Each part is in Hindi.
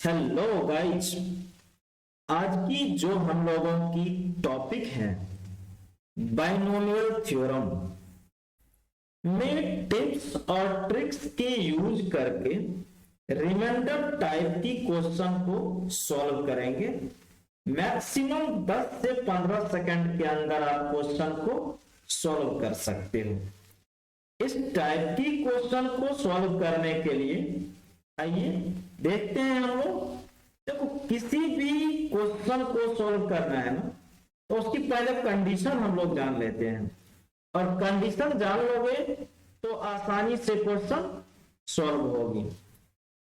हेलो गाइज, आज की जो हम लोगों की टॉपिक है बाइनोमियल थ्योरम में टिप्स और ट्रिक्स के यूज करके रिमाइंडर टाइप की क्वेश्चन को सॉल्व करेंगे। मैक्सिमम 10 से 15 सेकंड के अंदर आप क्वेश्चन को सॉल्व कर सकते हो। इस टाइप की क्वेश्चन को सॉल्व करने के लिए आइए देखते हैं हम लोग। देखो, किसी भी क्वेश्चन को सॉल्व करना है ना, तो उसकी पहले कंडीशन हम लोग जान लेते हैं, और कंडीशन जान लोगे तो आसानी से क्वेश्चन सॉल्व होगी।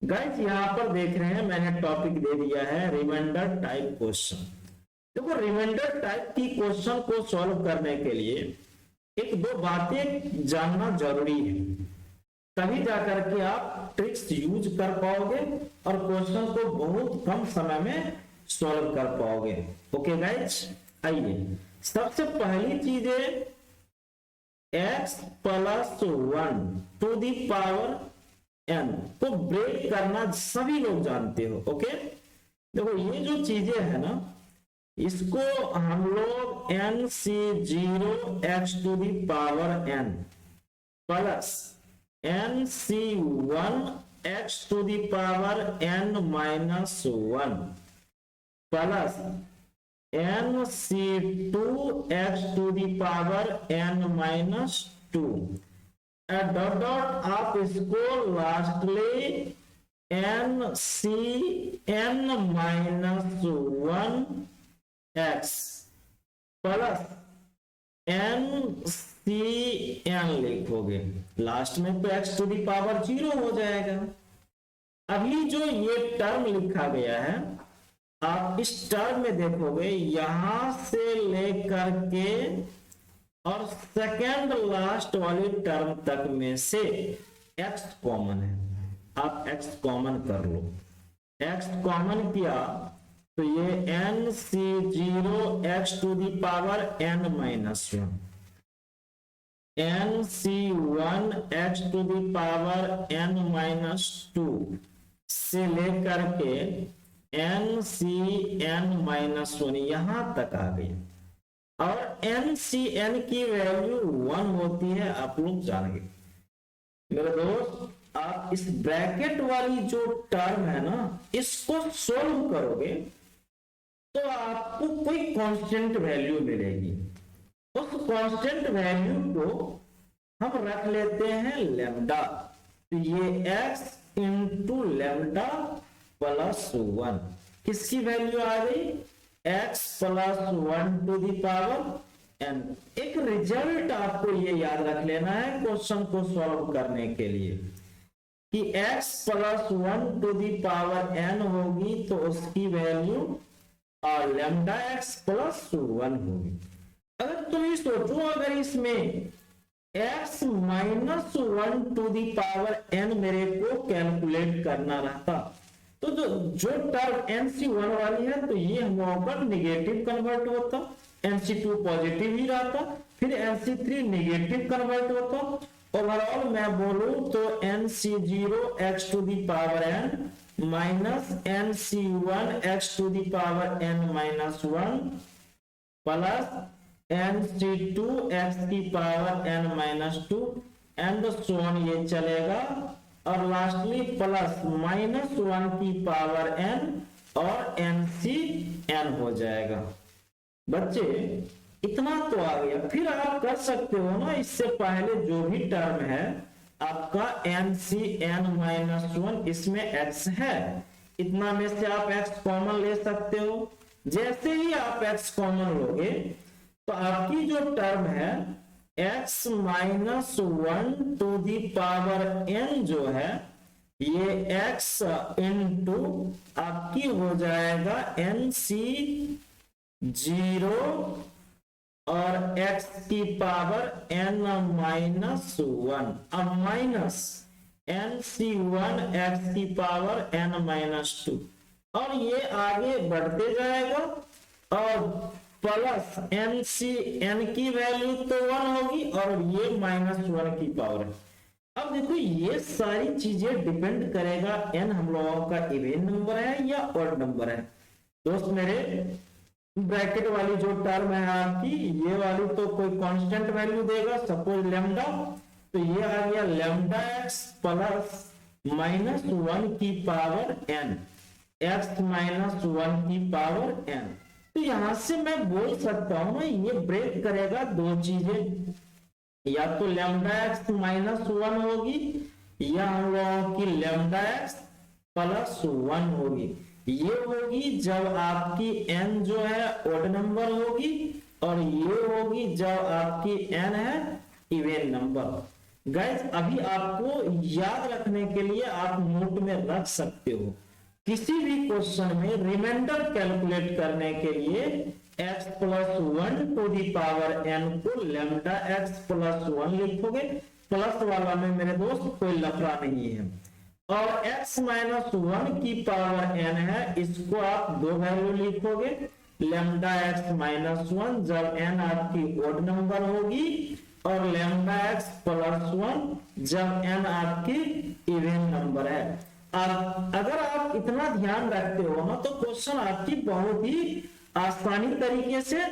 गाइस, यहाँ पर देख रहे हैं मैंने टॉपिक दे दिया है रिमाइंडर टाइप क्वेश्चन। देखो, रिमाइंडर टाइप की क्वेश्चन को सॉल्व करने के लिए एक दो बातें जानना जरूरी है, तभी जाकर के आप ट्रिक्स यूज कर पाओगे और क्वेश्चन को बहुत कम समय में सॉल्व कर पाओगे। ओके गाइस, आइए सबसे पहली चीज है x plus 1 to the power n को ब्रेक करना सभी लोग जानते हो। ओके, देखो ये जो चीजें है ना, इसको हम लोग nc0 x to the power n plus nc1 x to the power n minus 1 plus nc2 x to the power n minus 2 dot dot आप इसको lastly ncn minus 1 x plus n लिखोगे, लास्ट में तो x टू दी पावर 0 हो जाएगा। अभी जो ये टर्म लिखा गया है, आप इस टर्म में देखोगे यहां से लेकर के और सेकेंड लास्ट वाली टर्म तक में से x कॉमन है। आप x कॉमन कर लो, x कॉमन किया तो ये nc0 x to the power n minus 1 nc1 x to the power n minus 2 से लेकर के ncn माइनस 1 यहां तक आ गई, और ncn की वैल्यू 1 होती है, आप लोग जानेंगे मेरे दोस्त। आप इस ब्रैकेट वाली जो टर्म है ना, इसको सोल्व करोगे तो आपको कोई कांस्टेंट वैल्यू मिलेगी। उस कांस्टेंट वैल्यू को हम रख लेते हैं लैम्डा, तो ये x इंटू लैम्डा प्लस 1 किसकी वैल्यू आ गई, x plus 1 to the power n। एक रिजल्ट आपको ये याद रख लेना है क्वेश्चन को सॉल्व करने के लिए कि x plus 1 to the power n होगी तो उसकी वैल्यू और लैम्डा x प्लस 1 होगी। अगर तुम ये सोचो, अगर इसमें x minus 1 to the power n मेरे को कैलकुलेट करना रहता, तो जो टर्म nc1 वाली है तो ये हम लोगों पर निगेटिव कन्वर्ट होता, nc2 पॉजिटिव ही रहता, फिर nc3 निगेटिव कन्वर्ट होता। ओवरऑल मैं बोलूं तो nc0 x to the power n minus nc1 x to the power n minus 1 plus nc2 x की पावर n minus 2 and so on, ये चलेगा, और लास्टली प्लस माइनस 1 की पावर n और ncn हो जाएगा। बच्चे इतना तो आ गया, फिर आप कर सकते हो ना, इससे पहले जो भी टर्म है आपका ncn माइनस 1, इसमें x है, इतना में से आप x कॉमन ले सकते हो। जैसे ही आप x कॉमन लोगे तो आपकी जो टर्म है x minus 1 to the power n जो है, ये x इंटू आपकी हो जाएगा nc0 और x की पावर n माइनस 1, अब माइनस nc1 x की पावर n माइनस 2, और ये आगे बढ़ते जाएगा, और प्लस nc n की वैल्यू तो 1 होगी और ये माइनस 1 की पावर है। अब देखो ये सारी चीजें डिपेंड करेगा n हम लोगों का इवन नंबर है या ऑड नंबर है। दोस्त मेरे ब्रैकेट वाली जो टर्म है आपकी ये वाली तो कोई कांस्टेंट वैल्यू देगा, सपोज लैम्डा, तो ये आ गया लैम्डा एक्स प्लस माइनस 1 की पावर n, x माइनस 1 की पावर n। तो यहां से मैं बोल सकता हूं ना ये ब्रेक करेगा दो चीजें, या तो लैम्डा एक्स माइनस 1 होगी या हम लोगों की लैम्डा एक्स प्लस 1 होगी। ये होगी जब आपकी n जो है ऑड नंबर होगी और ये होगी जब आपकी n है इवन नंबर। गाइस अभी आपको याद रखने के लिए आप नोट में रख सकते हो, किसी भी क्वेश्चन में रिमाइंडर कैलकुलेट करने के लिए x plus 1 to the power n को लैम्डा x प्लस 1 लिखोगे। प्लस वाला में मेरे दोस्त कोई लफड़ा नहीं है। और x माइनस 1 की पावर n है, इसको आप दो वैल्यू लिखोगे, लैम्डा x माइनस 1 जब n आपकी ऑड नंबर होगी और लैम्डा x प्लस 1 जब n आपकी इवन नंबर है। अगर आप इतना ध्यान रखते हो ना तो क्वेश्चन आपकी बहुत ही आसानी तरीके से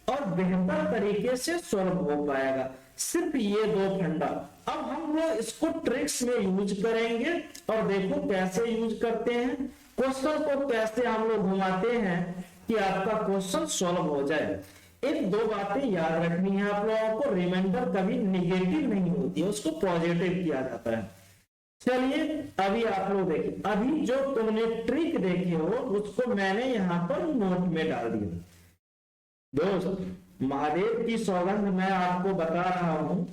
और बेहतर तरीके से सॉल्व हो पाएगा, सिर्फ ये दो फंडा। अब हम लोग इसको ट्रिक्स में यूज करेंगे और देखो कैसे यूज करते हैं, क्वेश्चन को कैसे हम लोग घुमाते हैं कि आपका क्वेश्चन सॉल्व हो जाए। एक दो बातें याद रखनी है आप लोगों को, रिमाइंडर कभी निगेटिव नहीं होती है, उसको पॉजिटिव किया जाता है। चलिए अभी आप लोग देखिए, अभी जो तुमने ट्रिक देखे हो उसको मैंने यहाँ पर नोट में डाल दिया। दोस्त महादेव की सौगंध मैं आपको बता रहा हूं,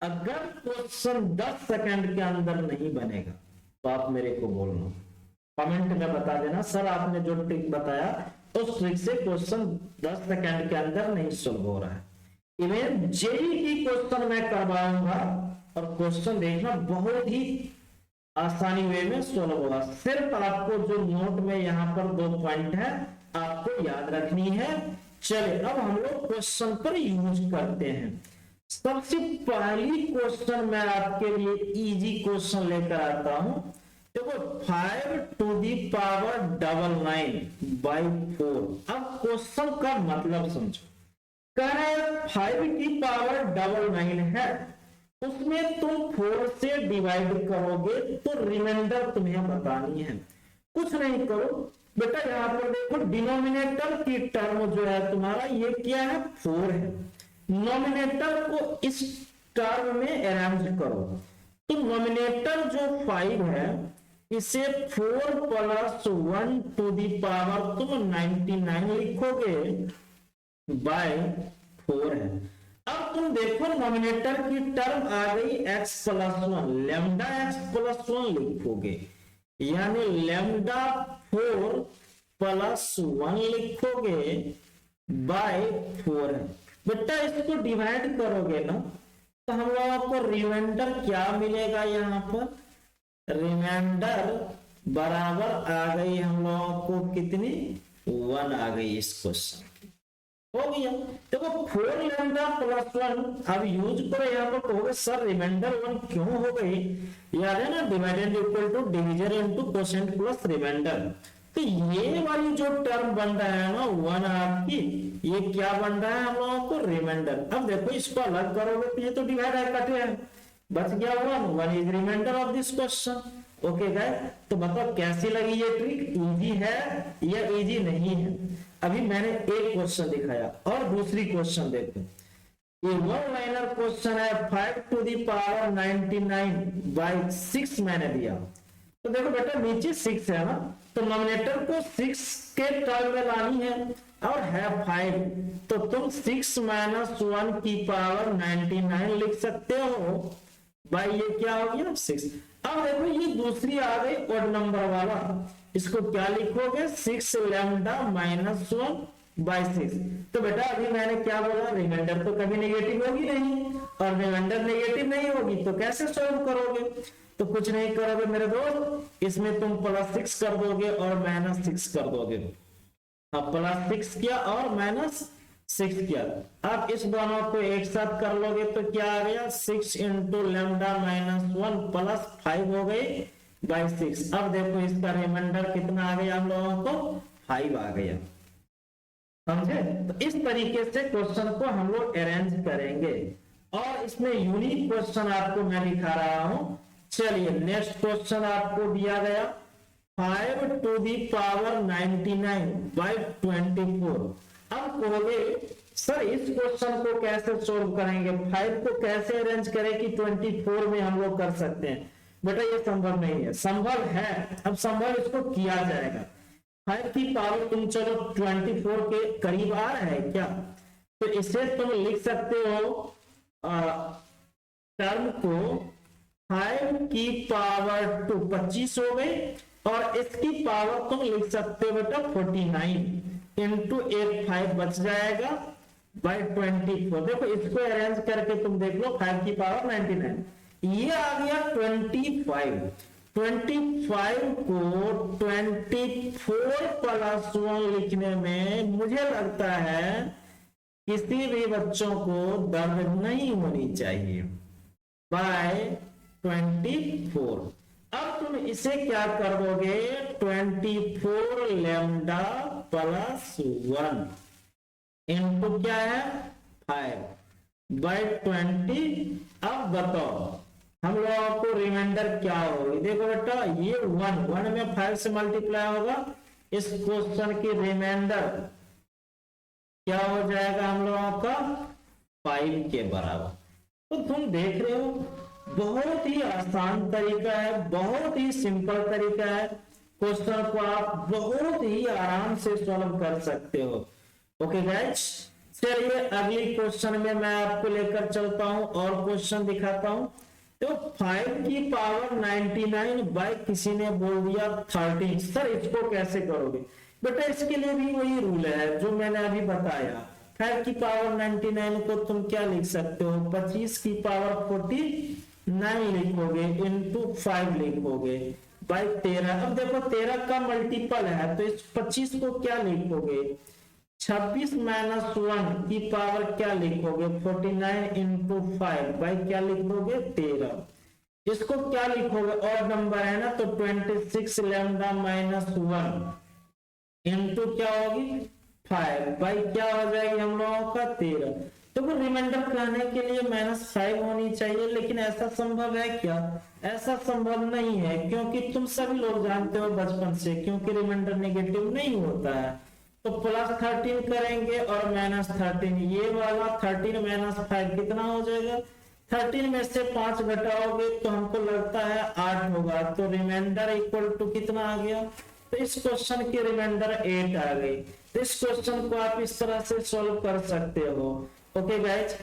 अगर क्वेश्चन 10 सेकंड के अंदर नहीं बनेगा तो आप मेरे को बोलना, कमेंट में बता देना सर आपने जो ट्रिक बताया उस ट्रिक से क्वेश्चन 10 सेकंड के अंदर नहीं सॉल्व हो रहा है। इवन जेई की क्वेश्चन मैं करवाऊंगा और क्वेश्चन देखना बहुत ही आसानी वे में सॉल्व होगा। सिर्फ आपको जो नोट में यहाँ पर दो पॉइंट है आपको याद रखनी है। चलिए अब हम लोग क्वेश्चन पर यूज करते हैं। सबसे पहली क्वेश्चन मैं आपके लिए इजी क्वेश्चन लेकर आता हूं। देखो 5 टू दी पावर 99 बाई 4। अब क्वेश्चन का मतलब समझो, कह रहे हैं 5 की पावर 99 है, उसमें तुम 4 से डिवाइड करोगे तो रिमाइंडर तुम्हें बतानी है। कुछ नहीं करो बेटा, यहाँ पर देखो डिनोमिनेटर की टर्म जो है तुम्हारा ये क्या है 4 है, नोमिनेटर को इस टर्म में अरेंज करो। तो नोमिनेटर जो 5 है इसे 4 प्लस 1 टू दी पावर तुम 99 लिखोगे बाय 4 है। अब तुम देखो नोमिनेटर की टर्म आ गई x plus 1, lambda x plus 1 लिखोगे, यानी लैम्डा 4 प्लस 1 लिखोगे बाय 4 है। बेटा इसको डिवाइड करोगे ना तो हम लोगों को रिमाइंडर क्या मिलेगा, यहाँ पर रिमाइंडर बराबर आ गई हम लोगों को कितनी 1 आ गई इस क्वेश्चन की, हो गया। देखो 4 लैम्डा प्लस 1 अब यूज करो, यहाँ पर कहोगे सर रिमाइंडर 1 क्यों हो गई, याद है ना divided equal to division into quotient plus remainder. तो ये वाली जो टर्म बन रहा है ना 1 आपकी, ये क्या बन रहा है हम लोगों को रिमाइंडर। अब देखो इसको अलग करोगे तो ये तो डिवाइड है, कटे है, बच गया 1 is remainder of this question. Okay guys, तो बताओ कैसी लगी ये ट्रिक, इजी है या इजी नहीं है। अभी मैंने एक क्वेश्चन दिखाया और दूसरी क्वेश्चन देखो, ये वन लाइनर क्वेश्चन है 5 टू दी पावर 99 बाई 6 मैंने दिया। तो देखो बेटा नीचे 6 है ना, तो नोमिनेटर को 6 के टर्म में लानी है और है 5, तो तुम 6 माइनस 1 की पावर 99 लिख सकते हो भाई, ये क्या हो गया 6। अब देखो ये दूसरी आ गई ऑड नंबर वाला, इसको क्या लिखोगे 6 लैम्डा माइनस 1 बाई 6। तो बेटा अभी मैंने क्या बोला, रिमाइंडर तो कभी नेगेटिव होगी नहीं, और रिमाइंडर नेगेटिव नहीं होगी तो कैसे सॉल्व करोगे। तो कुछ नहीं करोगे मेरे दोस्त, इसमें तुम प्लस 6 कर दोगे और माइनस 6 कर दोगे। अब प्लस 6 किया और माइनस 6 किया। अब इस दोनों को एक साथ कर लोगे तो क्या आ गया 6 इंटू लेमडा माइनस 1 प्लस 5 हो गई बाई 6। अब देखो इसका रिमाइंडर कितना आ गया हम लोगों को 5 आ गया। समझे? तो इस तरीके से क्वेश्चन को हम लोग अरेंज करेंगे और इसमें यूनिक क्वेश्चन आपको मैं दिखा रहा हूं। चलिए नेक्स्ट क्वेश्चन आपको दिया गया 5 टू दी पावर 99 बाई 24। अब कहोगे सर इस क्वेश्चन को कैसे सोल्व करेंगे, 5 को कैसे अरेंज करें कि 24 में हम लोग कर सकते हैं। बेटा ये संभव नहीं है, संभव है, अब संभव इसको किया जाएगा। 5 की पावर तुम चलो 24 के करीब आ रहा है क्या, तो इसे तुम लिख सकते हो टर्म को 5 की पावर 2 25 हो गई और इसकी पावर तुम लिख सकते हो बेटा 49 इंटू 8 5 बच जाएगा बाई 24। देखो इसको अरेंज करके तुम देख लो 5 की पावर 99, ये आ गया 25। 25 को 24 प्लस 1 लिखने में मुझे लगता है किसी भी बच्चों को दर्द नहीं होनी चाहिए बाय 24। अब तुम इसे क्या कर दोगे 24 लेमडा प्लस 1 इनटू क्या है 5 बाई 20। अब बताओ हम लोगों को रिमाइंडर क्या होगी। देखो बेटा ये 1 में 5 से मल्टीप्लाई होगा, इस क्वेश्चन की रिमाइंडर क्या हो जाएगा हम लोगों का 5 के बराबर। तो तुम देख रहे हो बहुत ही आसान तरीका है, बहुत ही सिंपल तरीका है, क्वेश्चन को आप बहुत ही आराम से सॉल्व कर सकते हो। ओके गाइस, चलिए अगली क्वेश्चन में मैं आपको लेकर चलता हूं और क्वेश्चन दिखाता हूं। तो 5 की पावर 99 बाई किसी ने बोल दिया 13। सर इसको कैसे करोगे बेटा, इसके लिए भी वही रूल है जो मैंने अभी बताया। 5 की पावर 99 को तुम क्या लिख सकते हो 25 की पावर 49 लिखोगे इंटू 5 लिखोगे बाई 13। अब देखो 13 का मल्टीपल है तो इस 25 को क्या लिखोगे 26 माइनस 1 की पावर क्या लिखोगे 49 इंटू 5 बाई क्या लिखोगे 13। इसको क्या लिखोगे और नंबर है ना तो 26 लैम्डा माइनस 1 इंटू क्या होगी 5 बाई क्या हो जाएगी हम लोगों का 13। तो वो रिमाइंडर कहने के लिए -5 होनी चाहिए, लेकिन ऐसा संभव है क्या, ऐसा संभव नहीं है क्योंकि तुम सभी लोग जानते हो बचपन से, क्योंकि रिमाइंडर नेगेटिव नहीं होता है। तो +13 करेंगे और -13, ये वाला 13 - 5 कितना हो जाएगा 13 में से 5 घटाओगे तो हमको लगता है 8 होगा, तो रिमाइंडर इक्वल टू कितना आ गया। तो इस क्वेश्चन की रिमाइंडर 8 आ गई। तो इस क्वेश्चन को आप इस तरह से सॉल्व कर सकते हो। ओके गाइज,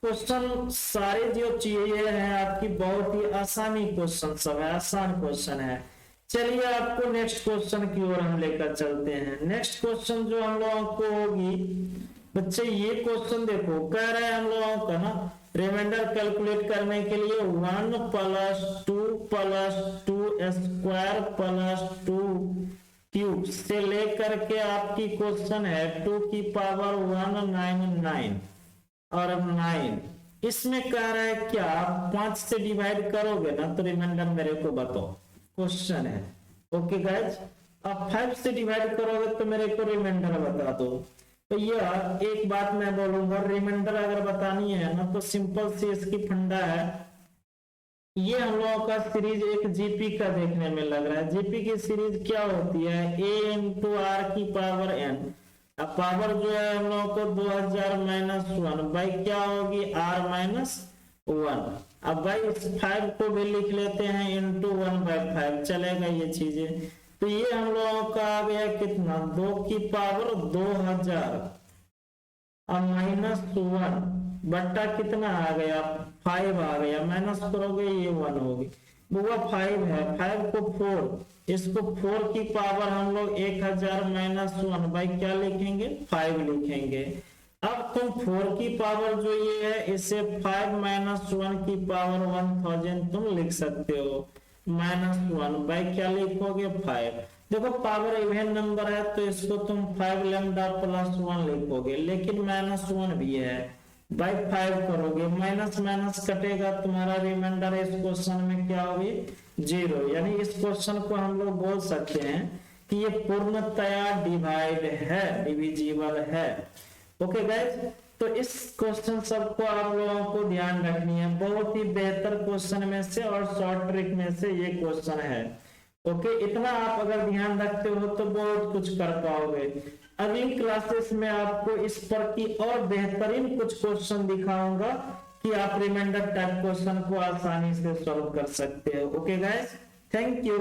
क्वेश्चन सारे जो चीजें हैं आपकी बहुत ही आसानी क्वेश्चन सब है, आसान क्वेश्चन है। चलिए आपको नेक्स्ट क्वेश्चन की ओर हम लेकर चलते हैं। नेक्स्ट क्वेश्चन जो हम लोगों को होगी बच्चे, ये क्वेश्चन देखो कह रहा है हम लोगों का ना रिमाइंडर कैलकुलेट करने के लिए 1 + 2 + 2 स्क्वायर + 2 क्यूब से लेकर के आपकी क्वेश्चन है 2 की पावर 199 और 9। इसमें कह रहा है क्या आप 5 से डिवाइड करोगे ना तो रिमाइंडर मेरे को बताओ, क्वेश्चन है। ओके गाइज, अब 5 से डिवाइड करोगे तो मेरे को रिमाइंडर बता दो। तो ये एक बात मैं बोलूंगा, रिमाइंडर अगर बतानी है ना तो सिंपल सी इसकी फंडा है। ये हम लोगों का सीरीज एक जीपी का देखने में लग रहा है। जीपी की सीरीज क्या होती है a × r की पावर n। अब पावर जो है हम लोगों को 2000 - 1 बाई क्या होगी r - 1। अब भाई इस 5 को भी लिख लेते हैं इंटू 1/5, चलेगा ये चीजें। तो ये हम लोगों का आ गया कितना 2 की पावर 2000 अब -1 बट्टा कितना आ गया 5 आ गया, माइनस करोगे ये 1 होगी, वो 5 है। 5 को 4, इसको 4 की पावर हम लोग 1000 - 1 बाई क्या लिखेंगे 5 लिखेंगे। अब तुम 4 की पावर जो ये है इसे 5 - 1 की पावर 1000 तुम लिख सकते हो -1 बाई क्या लिखोगे 5। देखो पावर इवन नंबर है तो इसको तुम 5 लैम्डा प्लस 1 लिखोगे, लेकिन -1 भी है, बाई 5 करोगे, माइनस माइनस कटेगा, तुम्हारा रिमाइंडर इस क्वेश्चन में क्या होगी 0। यानी इस क्वेश्चन को हम लोग बोल सकते हैं कि ये पूर्णतया डिवाइड है, डिविजिबल है। ओके गाइस, तो इस क्वेश्चन सबको आप लोगों को ध्यान रखनी है, बहुत ही बेहतर क्वेश्चन में से और शॉर्ट ट्रिक में से ये क्वेश्चन है। ओके, इतना आप अगर ध्यान रखते हो तो बहुत कुछ कर पाओगे। अगली क्लासेस में आपको इस पर की और बेहतरीन कुछ क्वेश्चन दिखाऊंगा कि आप रिमाइंडर टाइप क्वेश्चन को आसानी से सॉल्व कर सकते हो। Okay guys, thank you.